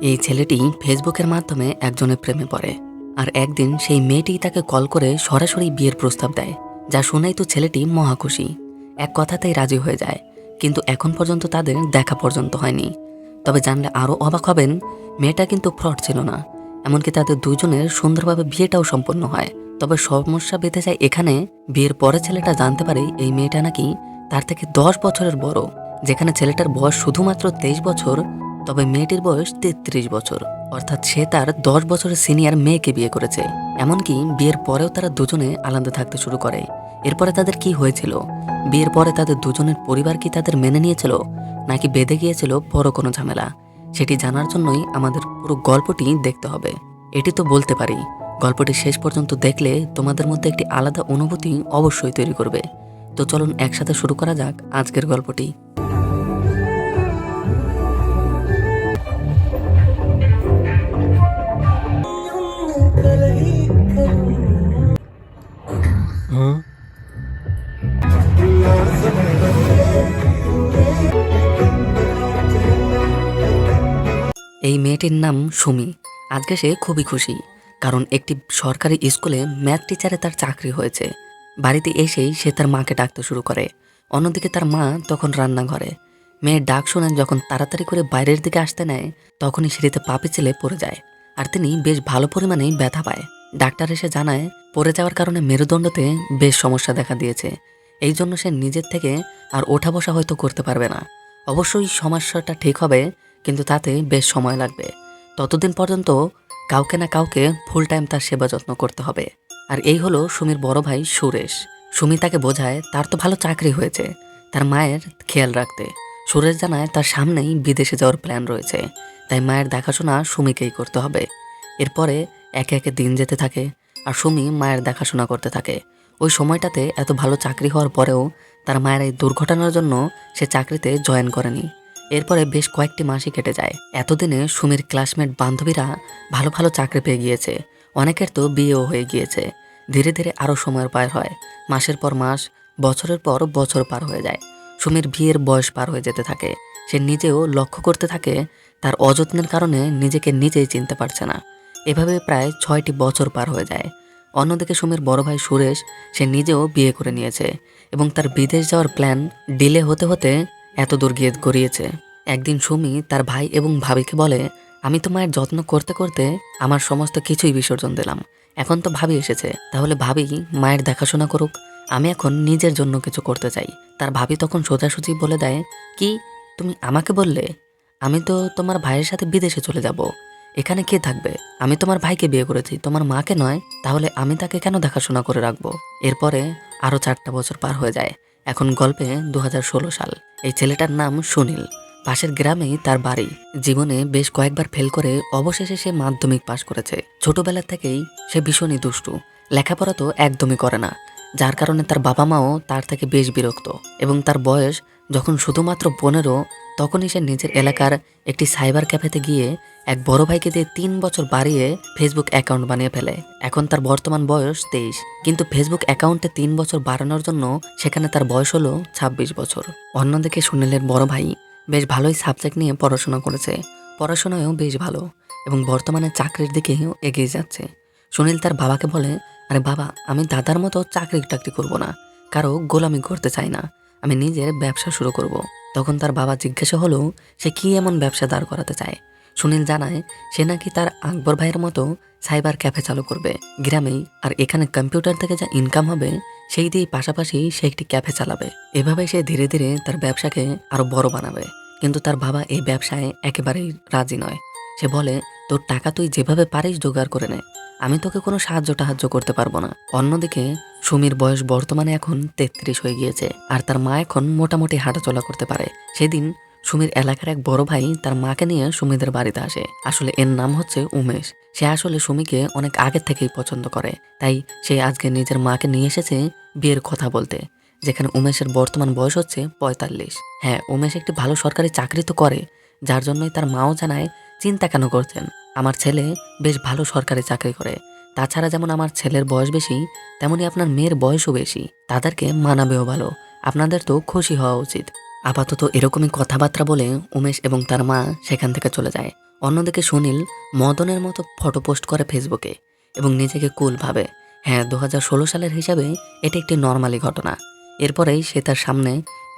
এই ছেলেটি ফেসবুকের মাধ্যমে একজনের প্রেমে পড়ে। আর একদিন সেই মেয়েটি তাকে কল করে সরাসরি বিয়ের প্রস্তাব দেয়, যা শুনেই তো ছেলেটি মহা খুশি। এক কথাতেই রাজি হয়ে যায়। কিন্তু এখন পর্যন্ত তাদের দেখা পর্যন্ত হয়নি। তবে জানলে আরও অবাক হবেন, মেয়েটা কিন্তু ফ্রড ছিল না। এমনকি তাদের দুজনের সুন্দরভাবে বিয়েটাও সম্পন্ন হয়। তবে সমস্যা বেঁধে যায় এখানে, বিয়ের পরে ছেলেটা জানতে পারে এই মেয়েটা নাকি তার থেকে 10 বছরের বড়। যেখানে ছেলেটার বয়স শুধুমাত্র 23 বছর, তবে মেয়েটির বয়স 33 বছর। অর্থাৎ সে তার 10 বছরের সিনিয়র মেয়েকে বিয়ে করেছে। এমনকি বিয়ের পরেও তারা দুজনে আলাদা থাকতে শুরু করে। এরপরে তাদের কি হয়েছিল? বিয়ের পরে তাদের দুজনের পরিবার কি তাদের মেনে নিয়েছিল, নাকি বেঁধে গিয়েছিল বড় কোনো ঝামেলা? সেটি জানার জন্যই আমাদের পুরো গল্পটি দেখতে হবে। এটি তো বলতে পারি, গল্পটি শেষ পর্যন্ত দেখলে তোমাদের মধ্যে একটি আলাদা অনুভূতি অবশ্যই তৈরি করবে। তো চলুন একসাথে শুরু করা যাক আজকের গল্পটি। এই মেয়েটির নাম সুমি। আজকে সে খুবই খুশি, কারণ একটি সরকারি স্কুলে ম্যাথ টিচারে তার চাকরি হয়েছে। বাড়িতে এসেই সে তার মাকে ডাকতে শুরু করে। অন্যদিকে তার মা তখন রান্নাঘরে। মেয়ের ডাক শুনে যখন তাড়াতাড়ি করে বাইরের দিকে আসতে নেয়, তখনই সিঁড়িতে পা পিছলে পড়ে যায়। আর তিনি বেশ ভালো পরিমাণেই ব্যথা পায়। ডাক্তার এসে জানায় পড়ে যাওয়ার কারণে মেরুদণ্ডতে বেশ সমস্যা দেখা দিয়েছে। এই জন্য সে নিজের থেকে আর ওঠা বসা হয়তো করতে পারবে না। অবশ্যই সমস্যাটা ঠিক হবে, কিন্তু তাতে বেশ সময় লাগবে। ততদিন পর্যন্ত কাউকে না কাউকে ফুল টাইম তার সেবা যত্ন করতে হবে। আর এই হলো সুমির বড় ভাই সুরেশ। সুমি তাকে বোঝায় তার তো ভালো চাকরি হয়েছে, তার মায়ের খেয়াল রাখতে। সুরেশ জানায় তার সামনেই বিদেশে যাওয়ার প্ল্যান রয়েছে, তাই মায়ের দেখাশোনা সুমিকেই করতে হবে। এরপরে একে একে দিন যেতে থাকে, আর সুমি মায়ের দেখাশোনা করতে থাকে। ওই সময়টাতে এত ভালো চাকরি হওয়ার পরেও তার মায়ের এই দুর্ঘটনার জন্য সে চাকরিতে জয়েন করেনি। এরপরে বেশ কয়েকটি মাসই কেটে যায়। এতদিনে সুমির ক্লাসমেট বান্ধবীরা ভালো ভালো চাকরি পেয়ে গিয়েছে। অনেকের তো বিয়েও হয়ে গিয়েছে। ধীরে ধীরে আরও সময়ের পার হয়। মাসের পর মাস, বছরের পর বছর পার হয়ে যায়। সুমির বিয়ের বয়স পার হয়ে যেতে থাকে। সে নিজেও লক্ষ্য করতে থাকে তার অযত্নের কারণে নিজেকে নিজেই চিনতে পারছে না। এভাবে প্রায় 6টি বছর পার হয়ে যায়। অন্যদিকে সুমির বড় ভাই সুরেশ, সে নিজেও বিয়ে করে নিয়েছে এবং তার বিদেশ যাওয়ার প্ল্যান ডিলে হতে হতে এত দূর গিয়ে গড়িয়েছে। একদিন সুমি তার ভাই এবং ভাবিকে বলে, আমি তো মায়ের যত্ন করতে করতে আমার সমস্ত কিছুই বিসর্জন দিলাম। এখন তো ভাবি এসেছে, তাহলে ভাবি মায়ের দেখাশোনা করুক। আমি এখন নিজের জন্য কিছু করতে চাই। তার ভাবি তখন সোজাসুজি বলে দেয়, কি তুমি আমাকে বললে? আমি তো তোমার ভাইয়ের সাথে বিদেশে চলে যাব। এখানে কে থাকবে? আমি তোমার ভাইকে বিয়ে করেছি, তোমার মাকে নয়। তাহলে আমি তাকে কেন দেখাশোনা করে রাখবো? এরপরে আরও 4টা বছর পার হয়ে যায়। এখন গল্পে 2016 সাল। এই ছেলেটার নাম সুনীল। পাশের গ্রামেই তার বাড়ি। জীবনে বেশ কয়েকবার ফেল করে অবশেষে সে মাধ্যমিক পাশ করেছে। ছোটবেলা থেকেই সে ভীষণই দুষ্টু, লেখাপড়া তো একদমই করে না। যার কারণে তার বাবা মাও তার থেকে বেশ বিরক্ত। এবং তার বয়স যখন শুধুমাত্র 15, তখনই সে নিজের এলাকার একটি সাইবার ক্যাফেতে গিয়ে এক বড় ভাইকে দিয়ে 3 বছর বাড়িয়ে ফেসবুক অ্যাকাউন্ট বানিয়ে ফেলে। এখন তার বর্তমান বয়স 23, কিন্তু ফেসবুক অ্যাকাউন্টে 3 বছর বাড়ানোর জন্য সেখানে তার বয়স হলো 26 বছর। অন্যদিকে সুনীলের বড় ভাই বেশ ভালোই সাবজেক্ট নিয়ে পড়াশোনা করেছে। পড়াশোনায়ও বেশ ভালো এবং বর্তমানে চাকরির দিকেও এগিয়ে যাচ্ছে। সুনীল তার বাবাকে বলে, আরে বাবা, আমি দাদার মতো চাকরি টাকরি করবো না, কারো গোলামি করতে চাই না। আমি নিজের ব্যবসা শুরু করব। তখন তার বাবা জিজ্ঞাসা হলো সে কি এমন ব্যবসা দাঁড় করাতে চায়। সুনীল জানায় সে নাকি তার আকবর ভাইয়ের মতো সাইবার ক্যাফে চালু করবে গ্রামেই। আর এখানে কম্পিউটার থেকে যা ইনকাম হবে সেই দিয়ে পাশাপাশি সে একটি ক্যাফে চালাবে। এভাবে সে ধীরে ধীরে তার ব্যবসাকে আরো বড় বানাবে। কিন্তু তার বাবা এই ব্যবসায় একেবারেই রাজি নয়। সে বলে, তোর টাকা তুই যেভাবে পারিস জোগাড় করে নে, আমি তোকে কোনো সাহায্য করতে পারবো না। অন্যদিকে সুমির বয়স বর্তমানে এখন 33 হয়ে গিয়েছে, আর তার মা এখন মোটামুটি হাঁটাচলা করতে পারে। সেদিন সুমির এলাকার এক বড় ভাই তার মাকে নিয়ে সুমিদের বাড়িতে আসে। আসলে এর নাম হচ্ছে উমেশ। সে আসলে সুমিকে অনেক আগের থেকেই পছন্দ করে, তাই সে আজকে নিজের মাকে নিয়ে এসেছে বিয়ের কথা বলতে। যেখানে উমেশের বর্তমান বয়স হচ্ছে 45। হ্যাঁ, উমেশ একটি ভালো সরকারি চাকরি তো করে, যার জন্যই তার মাও জানায় চিন্তা কেন করছেন, আমার ছেলে বেশ ভালো সরকারি চাকরি করে। তাছাড়া যেমন আমার ছেলের বয়স বেশি, তেমনি আপনার মেয়ের বয়সও বেশি, তাদেরকে মানাবেও ভালো। আপনাদের তো খুশি হওয়া উচিত। আপাতত এরকমই কথাবার্তা বলে উমেশ এবং তার মা সেখান থেকে চলে যায়। অন্যদিকে সুনীল মদনের মতো ফটো পোস্ট করে ফেসবুকে এবং নিজেকে কুল ভাবে। হ্যাঁ, 2016 সালের হিসাবে এটা একটি নর্মালি ঘটনা। এরপরেই সে তার সামনে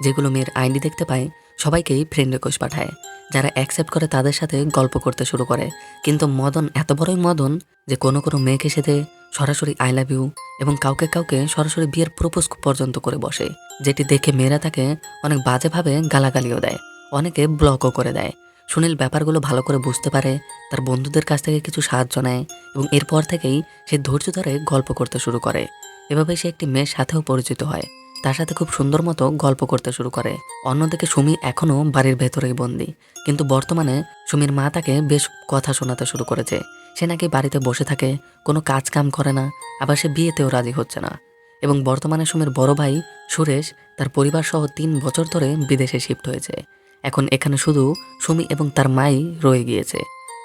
যেগুলো মেয়ের আইডি দেখতে পায় সবাইকেই ফ্রেন্ড রিকোয়েস্ট পাঠায়। যারা অ্যাকসেপ্ট করে তাদের সাথে গল্প করতে শুরু করে। কিন্তু মদন এত বড়ই মদন যে কোনো মেয়েকে সাথে সরাসরি আই লাভ ইউ এবং কাউকে কাউকে সরাসরি বিয়ের প্রপোজ পর্যন্ত করে বসে, যেটি দেখে মেয়েরা তাকে অনেক বাজেভাবে গালাগালিও দেয়, অনেকে ব্লকও করে দেয়। সুনীল ব্যাপারগুলো ভালো করে বুঝতে পারে, তার বন্ধুদের কাছ থেকে কিছু সাহায্য নেয় এবং এরপর থেকেই সে ধৈর্য ধরে গল্প করতে শুরু করে। এভাবে সে একটি মেয়ের সাথেও পরিচিত হয়, তার সাথে খুব সুন্দর মতো গল্প করতে শুরু করে। অন্যদিকে সুমি এখনও বাড়ির ভেতরেই বন্দি, কিন্তু বর্তমানে সুমির মা তাকে বেশ কথা শোনাতে শুরু করেছে। সে নাকি বাড়িতে বসে থাকে, কোনো কাজ কাম করে না, আবার সে বিয়েতেও রাজি হচ্ছে না। এবং বর্তমানে সুমির বড় ভাই সুরেশ তার পরিবার সহ 3 বছর ধরে বিদেশে শিফট হয়েছে। এখন এখানে শুধু সুমি এবং তার মাই রয়ে গিয়েছে।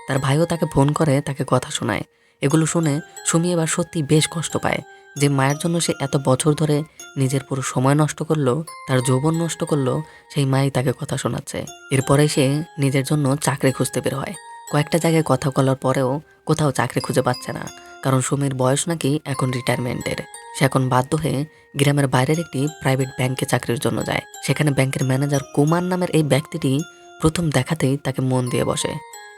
তার ভাইও তাকে ফোন করে তাকে কথা শোনায়। এগুলো শুনে সুমি এবার সত্যি বেশ কষ্ট পায় যে মায়ের জন্য সে এত বছর ধরে নিজের পুরো সময় নষ্ট করলো, তার যৌবন নষ্ট করলো, সেই মাই তাকে কথা শোনাচ্ছে। এরপরে সে নিজের জন্য চাকরি খুঁজতে বের হয়। কয়েকটা জায়গায় কথা বলার পরেও কোথাও চাকরি খুঁজে পাচ্ছে না, কারণ সুমির বয়স নাকি এখন রিটায়ারমেন্টের। সে এখন বাধ্য হয়ে গ্রামের বাইরের একটি প্রাইভেট ব্যাংকে চাকরির জন্য যায়। সেখানে ব্যাংকের ম্যানেজার কুমার নামের এই ব্যক্তিটি প্রথম দেখাতেই তাকে মন দিয়ে বসে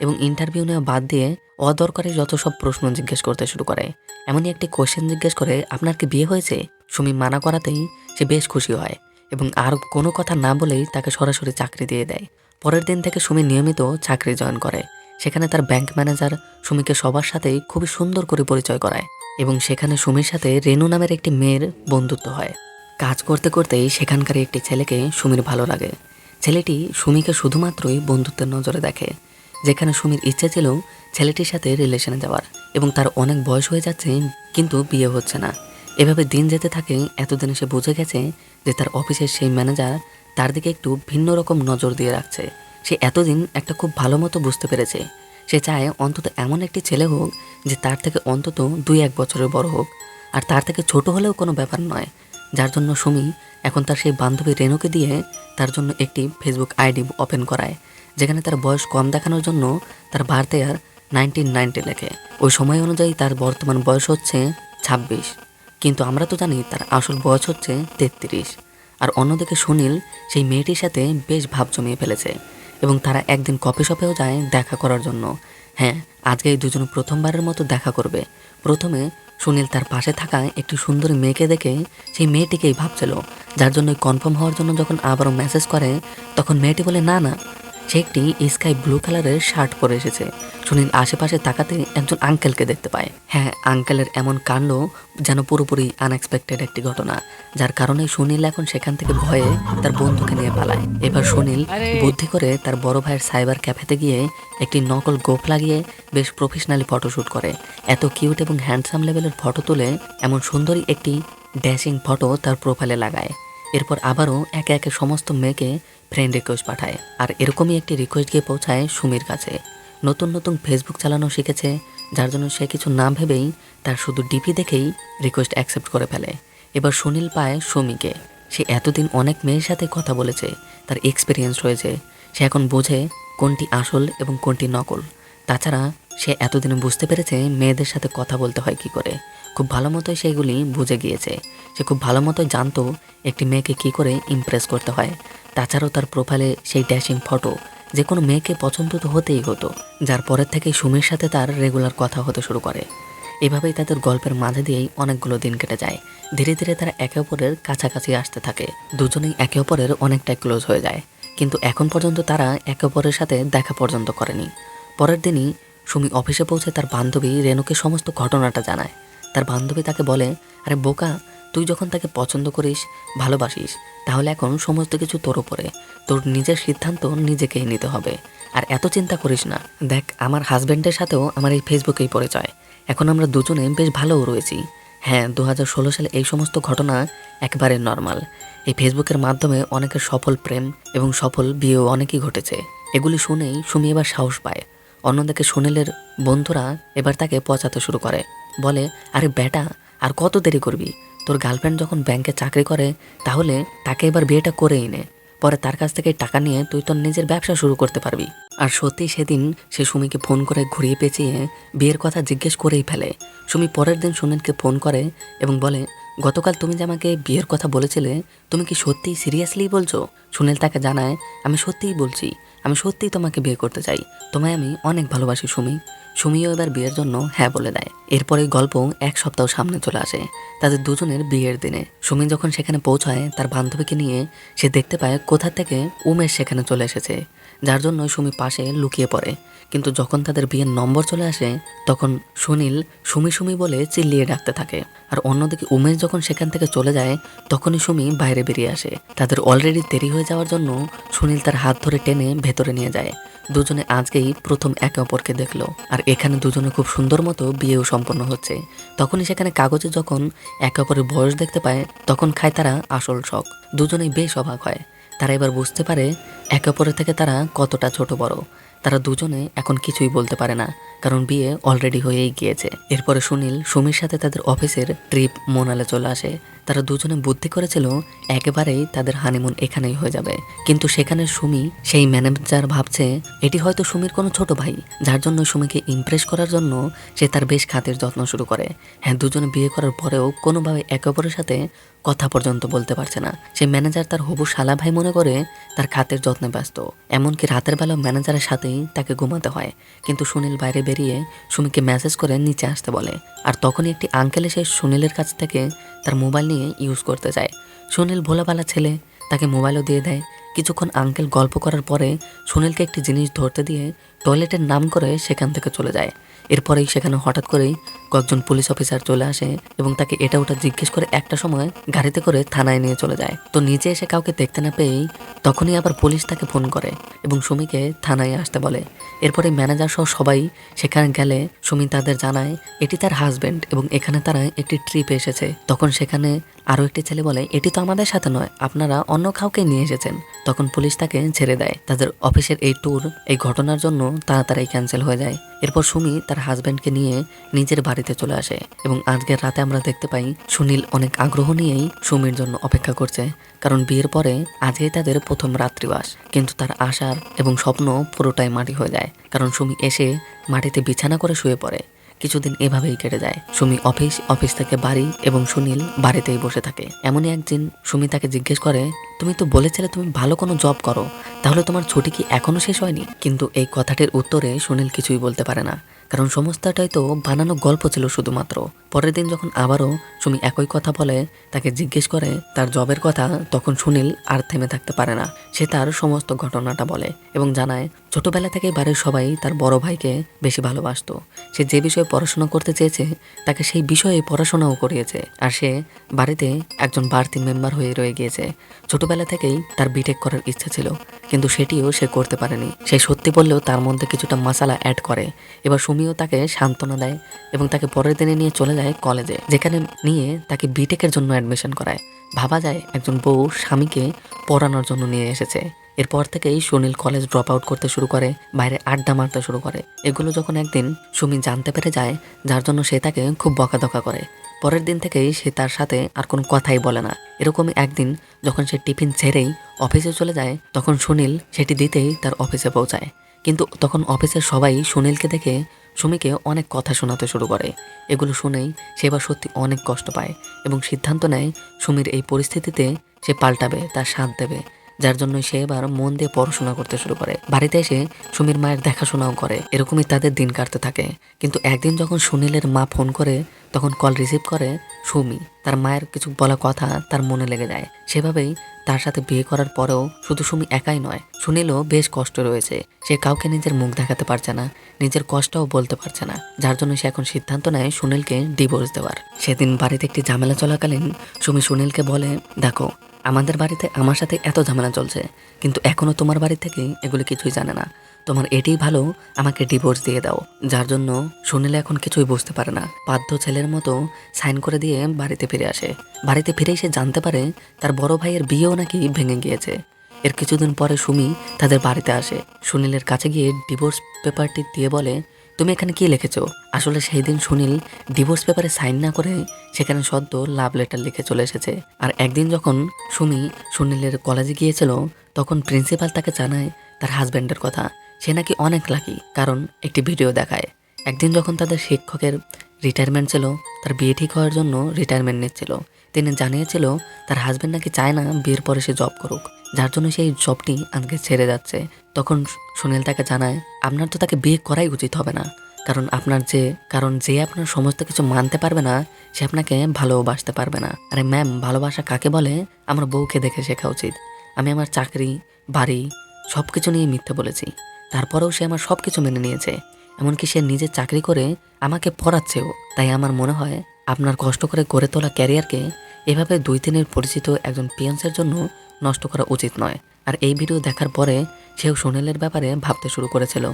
এবং ইন্টারভিউ নেওয়া বাদ দিয়ে অদরকারি যত সব প্রশ্ন জিজ্ঞেস করতে শুরু করে। এমনই একটি কোশ্চেন জিজ্ঞেস করে, আপনার কি বিয়ে হয়েছে? সুমি মানা করাতেই সে বেশ খুশি হয় এবং আর কোনো কথা না বলেই তাকে সরাসরি চাকরি দিয়ে দেয়। পরের দিন থেকে সুমি নিয়মিত চাকরি জয়েন করে। সেখানে তার ব্যাংক ম্যানেজার সুমিকে সবার সাথেই খুবই সুন্দর করে পরিচয় করায় এবং সেখানে সুমির সাথে রেনু নামের একটি মেয়ের বন্ধুত্ব হয়। কাজ করতে করতেই সেখানকার একটি ছেলেকে সুমির ভালো লাগে। ছেলেটি সুমিকে শুধুমাত্রই বন্ধুত্বের নজরে দেখে। যেখানে সুমির ইচ্ছে ছিল ছেলেটির সাথে রিলেশনে যাওয়ার এবং তার অনেক বয়স হয়ে যাচ্ছে কিন্তু বিয়ে হচ্ছে না। এভাবে দিন যেতে থাকে। এতদিনে সে বুঝে গেছে যে তার অফিসের সেই ম্যানেজার তার দিকে একটু ভিন্ন রকম নজর দিয়ে রাখছে। সে এতদিন একটা খুব ভালো মতো বুঝতে পেরেছে। সে চায় অন্তত এমন একটি ছেলে হোক যে তার থেকে অন্তত 2-1 বছরের বড় হোক, আর তার থেকে ছোট হলেও কোনো ব্যাপার নয়। যার জন্য সুমি এখন তার সেই বান্ধবী রেনুকে দিয়ে তার জন্য একটি ফেসবুক আইডি ওপেন করায়, যেখানে তার বয়স কম দেখানোর জন্য তার বার্থডে আর 1990 লেখে। ওই সময় অনুযায়ী তার বর্তমান বয়স হচ্ছে 26, কিন্তু আমরা তো জানি তার আসল বয়স হচ্ছে 33। আর অন্যদিকে সুনীল সেই মেয়েটির সাথে বেশ ভাব জমিয়ে ফেলেছে এবং তারা একদিন কফি শপেও যায় দেখা করার জন্য। হ্যাঁ, আজকে এই দুজন প্রথমবারের মতো দেখা করবে। প্রথমে সুনীল তার পাশে থাকা একটি সুন্দরী মেয়েকে দেখে সেই মেয়েটিকেই ভাবছিল, যার জন্য কনফার্ম হওয়ার জন্য যখন আবারও মেসেজ করে তখন মেয়েটি বলে না না, সে একটি স্কাই ব্লু কালারের শার্ট পরে এসেছে। সুনীল আশেপাশে তাকাতে একজন আঙ্কেলকে দেখতে পায়। হ্যাঁ, আঙ্কেলের এমন কাণ্ড যেন পুরোপুরি আনএক্সপেক্টেড একটি ঘটনা, যার কারণে সুনীল এখন সেখান থেকে ভয়ে তার বন্ধুকে নিয়ে পালায়। এবার সুনীল বুদ্ধি করে তার বড় ভাইয়ের সাইবার ক্যাফেতে গিয়ে একটি নকল গোপ লাগিয়ে বেশ প্রফেশনালি ফটোশ্যুট করে। এত কিউট এবং হ্যান্ডসাম লেভেলের ফটো তুলে এমন সুন্দরী একটি ড্যাশিং ফটো তার প্রোফাইলে লাগায়। এরপর আবারও একে একে সমস্ত মেয়েকে ফ্রেন্ড রিকোয়েস্ট পাঠায়। আর এরকমই একটি রিকোয়েস্ট গিয়ে পৌঁছায় সুমির কাছে। নতুন নতুন ফেসবুক চালানো শিখেছে, যার জন্য সে কিছু না ভেবেই তার শুধু ডিপি দেখেই রিকোয়েস্ট অ্যাকসেপ্ট করে ফেলে। এবার সুনীল পায় সুমিকে। সে এতদিন অনেক মেয়ের সাথে কথা বলেছে, তার এক্সপিরিয়েন্স রয়েছে। সে এখন বোঝে কোনটি আসল এবং কোনটি নকল। তাছাড়া সে এতদিনে বুঝতে পেরেছে মেয়েদের সাথে কথা বলতে হয় কি করে। খুব ভালো মতোই সেগুলি বুঝে গিয়েছে। সে খুব ভালো মতোই জানতো একটি মেয়েকে কি করে ইমপ্রেস করতে হয়। তাছাড়াও তার প্রোফাইলে সেই ড্যাশিং ফটো যে কোনো মেয়েকে পছন্দ তো হতেই হতো, যার পরের থেকে সুমির সাথে তার রেগুলার কথা হতে শুরু করে। এভাবেই তাদের গল্পের মাঝে দিয়েই অনেকগুলো দিন কেটে যায়। ধীরে ধীরে তারা একে অপরের কাছাকাছি আসতে থাকে। দুজনেই একে অপরের অনেকটাই ক্লোজ হয়ে যায়, কিন্তু এখন পর্যন্ত তারা একে অপরের সাথে দেখা পর্যন্ত করেনি। পরের দিনই সুমি অফিসে পৌঁছে তার বান্ধবী রেনুকে সমস্ত ঘটনাটা জানায়। তার বান্ধবী তাকে বলে, আরে বোকা, তুই যখন তাকে পছন্দ করিস, ভালোবাসিস, তাহলে এখন সমস্ত কিছু তোর উপরে। তোর নিজের সিদ্ধান্ত নিজেকেই নিতে হবে। আর এত চিন্তা করিস না। দেখ, আমার হাজব্যান্ডের সাথেও আমার এই ফেসবুকেই পরিচয়। এখন আমরা দুজনে বেশ ভালোও রয়েছি। হ্যাঁ, 2016 সালে এই সমস্ত ঘটনা একেবারে নর্মাল। এই ফেসবুকের মাধ্যমে অনেকের সফল প্রেম এবং সফল বিয়েও অনেকই ঘটেছে। এগুলি শুনেই সুমি এবার সাহস পায়। অন্যদিকে সুনীলের বন্ধুরা এবার তাকে পচাতে শুরু করে। বলে, আরে বেটা, আর কত দেরি করবি? তোর গার্লফ্রেন্ড যখন ব্যাংকে চাকরি করে, তাহলে তাকে এবার বিয়েটা করেই নে। পরে তার কাছ থেকে টাকা নিয়ে তুই তোর নিজের ব্যবসা শুরু করতে পারবি। আর সত্যি সেদিন সে সুমিকে ফোন করে ঘুরিয়ে পেঁচিয়ে বিয়ের কথা জিজ্ঞেস করেই ফেলে। সুমি পরের দিন সুনীলকে ফোন করে এবং বলে, গতকাল তুমি যে আমাকে বিয়ের কথা বলেছিলে, তুমি কি সত্যিই সিরিয়াসলি বলছো? সুনীল তাকে জানায়, আমি সত্যিই বলছি, আমি সত্যিই তোমাকে বিয়ে করতে চাই, তোমায় আমি অনেক ভালোবাসি সুমি। সুমিও এবার বিয়ের জন্য হ্যাঁ বলে দেয়। এরপরে গল্প এক সপ্তাহ সামনে চলে আসে তাদের দুজনের বিয়ের দিনে। সুমি যখন সেখানে পৌঁছায় তার বান্ধবীকে নিয়ে, সে দেখতে পায় কোথা থেকে উমেশ সেখানে চলে এসেছে, যার জন্য সুমি পাশে লুকিয়ে পড়ে। কিন্তু যখন তাদের বিয়ের নম্বর চলে আসে তখন সুনীল সুমি সুমি বলে চিল্লিয়ে ডাকতে থাকে। আর অন্যদিকে উমেশ যখন সেখান থেকে চলে যায় তখনই সুমি বাইরে বেরিয়ে আসে। তাদের অলরেডি দেরি হয়ে যাওয়ার জন্য সুনীল তার হাত ধরে টেনে ভেতরে নিয়ে যায়। দুজনে আজকেই প্রথম একে অপরকে দেখলো। আর এখানে দুজনে খুব সুন্দর মতো বিয়েও সম্পন্ন হচ্ছে। তখনই সেখানে কাগজে যখন একে অপরের বয়স দেখতে পায় তখন খায় তারা আসল শখ। দুজনেই বেশ অবাক হয়। তারা এবার বুঝতে পারে একে অপরের থেকে তারা কতটা ছোট বড়। তারা দুজনে এখন কিছুই বলতে পারে না, কারণ বিয়ে অলরেডি হয়েই গিয়েছে। এরপরে সুনীল সুমির সাথে তাদের অফিসের ট্রিপ মোনালে চলে আসে। তারা দুজনে বুদ্ধি করেছিল একেবারেই তাদের হানিমুন এখানেই হয়ে যাবে। কিন্তু সেখানে সুমি সেই ম্যানেজার ভাবছে এটি হয়তো সুমির কোনো ছোট ভাই, যার জন্য সুমিকে ইমপ্রেস করার জন্য সে তার বেশ খাতির যত্ন শুরু করে। হ্যাঁ, দুজনে বিয়ে করার পরেও কোনোভাবে একে অপরের সাথে কথা পর্যন্ত বলতে পারছে না। সেই ম্যানেজার তার হবু শালা ভাই মনে করে তার খাতের যত্নে ব্যস্ত। এমনকি রাতের বেলা ম্যানেজারের সাথেই তাকে ঘুমাতে হয়। কিন্তু সুনীল বাইরে বেরিয়ে সুমিকে মেসেজ করে নিচে আসতে বলে। আর তখনই একটি আঙ্কেল এসে সুনীলের কাছ থেকে তার মোবাইল নিয়ে ইউজ করতে যায়। সুনীল ভোলাবালা ছেলে, তাকে মোবাইলও দিয়ে দেয়। কিছুক্ষণ আঙ্কেল গল্প করার পরে সুনীলকে একটি জিনিস ধরতে দিয়ে টয়লেটের নাম করে সেখান থেকে চলে যায়। এরপরেই সেখানে হঠাৎ করেই কয়েকজন পুলিশ অফিসার চলে আসে এবং তাকে এটা ওটা জিজ্ঞেস করে একটা সময় গাড়িতে করে থানায় নিয়ে চলে যায়। তো নিচে এসে কাউকে দেখতে না পেয়েই তখনই আবার পুলিশ তাকে ফোন করে এবং সুমিকে থানায় আসতে বলে। এরপরে ম্যানেজার সহ সবাই সেখানে গেলে সুমি তাদের জানায় এটি তার হাজবেন্ড এবং এখানে তারা একটি ট্রিপে এসেছে। তখন সেখানে আরও একটি ছেলে বলে, এটি তো আমাদের সাথে নয়, আপনারা অন্য কাউকে নিয়ে এসেছেন। তখন পুলিশ তাকে ছেড়ে দেয়। তাদের অফিসের এই ট্যুর এই ঘটনার জন্য তাড়াতাড়ি ক্যান্সেল হয়ে যায়। এরপর সুমি তার হাজবেন্ডকে নিয়ে নিজের বাড়িতে চলে আসে এবং আজকের রাতে আমরা দেখতে পাই সুনীল অনেক আগ্রহ নিয়েই সুমির জন্য অপেক্ষা করছে, কারণ বিয়ের পরে আজকেই তাদের প্রথম রাত্রিবাস। কিন্তু তার আশার এবং স্বপ্ন পুরোটাই মাটি হয়ে যায়, কারণ সুমি এসে মাটিতে বিছানা করে শুয়ে পড়ে। কিছুদিন এভাবেই কেটে যায়। সুমি অফিস থেকে বাড়ি এবং সুনীল বাড়িতেই বসে থাকে। এমনই একদিন সুমি তাকে জিজ্ঞেস করে, তুমি তো বলেছিলে তুমি ভালো কোনো জব করো, তাহলে তোমার ছুটি কি এখনো শেষ হয়নি? কিন্তু এই কথাটির উত্তরে সুনীল কিছুই বলতে পারে না, কারণ সমস্তটাই তো বানানো গল্প ছিল শুধুমাত্র। পরের দিন যখন আবারও সুমি একই কথা বলে তাকে জিজ্ঞেস করে তার জবের কথা, তখন সুনীল আর থেমে থাকতে পারে না। সে তার সমস্ত ঘটনাটা বলে এবং জানায় ছোটবেলা থেকেই বাড়ির সবাই তার বড় ভাইকে বেশি ভালোবাসতো। সে যে বিষয়ে পড়াশোনা করতে চেয়েছে তাকে সেই বিষয়ে পড়াশোনাও করিয়েছে। আর সে বাড়িতে একজন বাড়তি মেম্বার হয়ে রয়ে গিয়েছে। ছোটবেলা থেকেই তার বিটেক করার ইচ্ছা ছিল, কিন্তু সেটিও সে করতে পারেনি। সে সত্যি বললেও তার মধ্যে কিছুটা মশালা অ্যাড করে। এবার সুমিও তাকে সান্ত্বনা দেয় এবং তাকে পরের দিনে নিয়ে চলে যায় কলেজে, যেখানে নিয়ে তাকে বিটেকের জন্য অ্যাডমিশন করায়। ভাবা যায় একজন বউ স্বামীকে পড়ানোর জন্য নিয়ে এসেছে। এরপর থেকেই সুনীল কলেজ ড্রপ আউট করতে শুরু করে, বাইরে আড্ডা মারতে শুরু করে। এগুলো যখন একদিন সুমি জানতে পেরে যায়, যার জন্য সে তাকে খুব বকাধকা করে। পরের দিন থেকেই সে তার সাথে আর কোনো কথাই বলে না। এরকমই একদিন যখন সে টিফিন ছেড়েই অফিসে চলে যায়, তখন সুনীল সেটি দিতেই তার অফিসে পৌঁছায়। কিন্তু তখন অফিসের সবাই সুনীলকে দেখে সুমিকে অনেক কথা শোনাতে শুরু করে। এগুলো শুনেই সে এবার সত্যি অনেক কষ্ট পায় এবং সিদ্ধান্ত নেয় সুমির এই পরিস্থিতিতে সে পাল্টাবে, তার সাথ দেবে। যার জন্য সে এবার মন দিয়ে পড়াশোনা করতে শুরু করে। বাড়িতে এসে সুমির মায়ের দেখাশোনাও করে। এরকমই তাদের দিন কাটতে থাকে। কিন্তু একদিন যখন সুনীলের মা ফোন করে তখন কল রিসিভ করে সুমি। তার মায়ের কিছু বলা কথা তার মনে লেগে যায়। সেভাবেই তার সাথে বিয়ে করার পরেও শুধু সুমি একাই নয়, সুনীলও বেশ কষ্ট রয়েছে। সে কাউকে নিজের মুখ দেখাতে পারছে না, নিজের কষ্টও বলতে পারছে না, যার জন্য সে এখন সিদ্ধান্ত নেয় সুনীলকে ডিভোর্স দেওয়ার। সেদিন বাড়িতে একটি ঝামেলা চলাকালীন সুমি সুনীলকে বলে, দেখো আমাদের বাড়িতে আমার সাথে এত ঝামেলা চলছে, কিন্তু এখনো তোমার বাড়ি থেকে এগুলি কিছুই জানে না। তোমার এটাই ভালো আমাকে ডিভোর্স দিয়ে দাও। যার জন্য সুনীল এখন কিছুই বুঝতে পারে না। বাধ্য ছেলের মতো সাইন করে দিয়ে বাড়িতে ফিরে আসে। বাড়িতে ফিরেই সে জানতে পারে তার বড় ভাইয়ের বিয়েও নাকি ভেঙে গিয়েছে। এর কিছুদিন পরে সুমি তাদের বাড়িতে আসে। সুনীলের কাছে গিয়ে ডিভোর্স পেপারটি দিয়ে বলে, তুমি এখানে কি লিখেছো? আসলে সেই দিন সুনীল ডিভোর্স পেপারে সাইন না করে সেখানে সদ্য লাভ লেটার লিখে চলে এসেছে। আর একদিন যখন সুমি সুনীলের কলেজে গিয়েছিল তখন প্রিন্সিপাল তাকে জানায় তার হাজব্যান্ডের কথা। সে নাকি অনেক লাকি, কারণ একটি ভিডিও দেখায় একদিন যখন তাদের শিক্ষকের রিটায়ারমেন্ট ছিল, তার বিয়ে ঠিক হওয়ার জন্য রিটায়ারমেন্ট নিচ্ছিল। তিনি জানিয়েছিল তার হাজব্যান্ড নাকি চায় না বিয়ের পরে সে জব করুক, যার জন্য সেই জবটি আজকে ছেড়ে যাচ্ছে। তখন সুনীল তাকে জানায় আপনার তো তাকে বিয়ে করাই উচিত হবে না, কারণ যে আপনার সমস্ত কিছু মানতে পারবে না সে আপনাকে ভালোবাসতে পারবে না। আরে ম্যাম, ভালোবাসা কাকে বলে আমার বউকে দেখে শেখা উচিত। আমি আমার চাকরি, বাড়ি সব কিছু নিয়ে মিথ্যে বলেছি, তারপরেও সে আমার সব কিছু মেনে নিয়েছে। এমনকি সে নিজে চাকরি করে আমাকে পড়াচ্ছেও। তাই আমার মনে হয় আপনার কষ্ট করে গড়ে তোলা ক্যারিয়ারকে এভাবে 2 দিনের পরিচিত একজন পিয়ন্সের জন্য নষ্ট করা উচিত নয়। আর এই ভিডিও দেখার পরে সেও সোহেলের ব্যাপারে ভাবতে শুরু করেছিল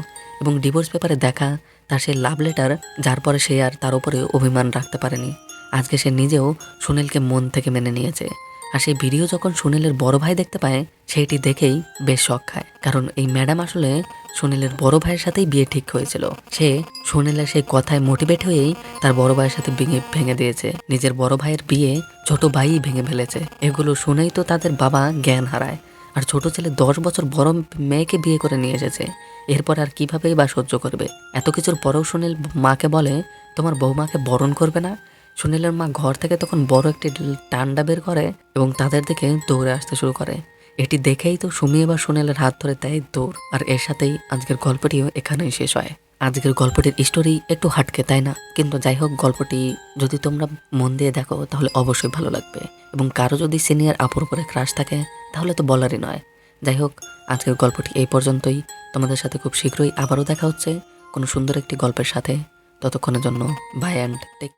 এবং ডিভোর্স পেপারে দেখা তার সেই লাভ লেটার, যার পরে সে আর তার উপরে অভিমান রাখতে পারেনি। আজকে সে নিজেও সুনীলকে মন থেকে মেনে নিয়েছে। আর সেই ভিডিও যখন সুনীলের বড় ভাই দেখতে পায়, সেইটি দেখেই বেশ শক খায়, কারণ এই ম্যাডাম আসলে সুনীলের বড় ভাইয়ের সাথেই বিয়ে ঠিক হয়েছিল। সে সুনীলের সেই কথায় মোটিভেট হয়েই তার বড় ভাইয়ের সাথে ভেঙে দিয়েছে। নিজের বড় ভাইয়ের বিয়ে ছোট ভাইই ভেঙে ফেলেছে। এগুলো শুনেই তো তাদের বাবা জ্ঞান হারায়। আর ছোট ছেলে 10 বছর বড় মেয়েকে বিয়ে করে নিয়ে এসেছে, এরপর আর কিভাবেই বা সহ্য করবে? এত কিছুর পরেও সুনীল মাকে বলে তোমার বৌমাকে বরণ করবে না। সুনীলের মা ঘর থেকে তখন বড় একটি টান্ডা বের করে এবং তাদের দিকে দৌড়ে আসতে শুরু করে। এটি দেখেই তো সুমি এবার সুনীলের হাত ধরে দেয় দৌড়। আর এর সাথেই আজকের গল্পটিও এখানেই শেষ হয়। আজকের গল্পটির স্টোরি একটু হাটকে, তাই না? কিন্তু যাই হোক, গল্পটি যদি তোমরা মন দিয়ে দেখো তাহলে অবশ্যই ভালো লাগবে। এবং কারো যদি সিনিয়র আপুর উপরে ক্রাশ থাকে তাহলে তো বলারই নয়। যাই হোক, আজকের গল্পটি এই পর্যন্তই। তোমাদের সাথে খুব শীঘ্রই আবারও দেখা হচ্ছে কোনো সুন্দর একটি গল্পের সাথে। ততক্ষণের জন্য বাই অ্যান্ড টেক।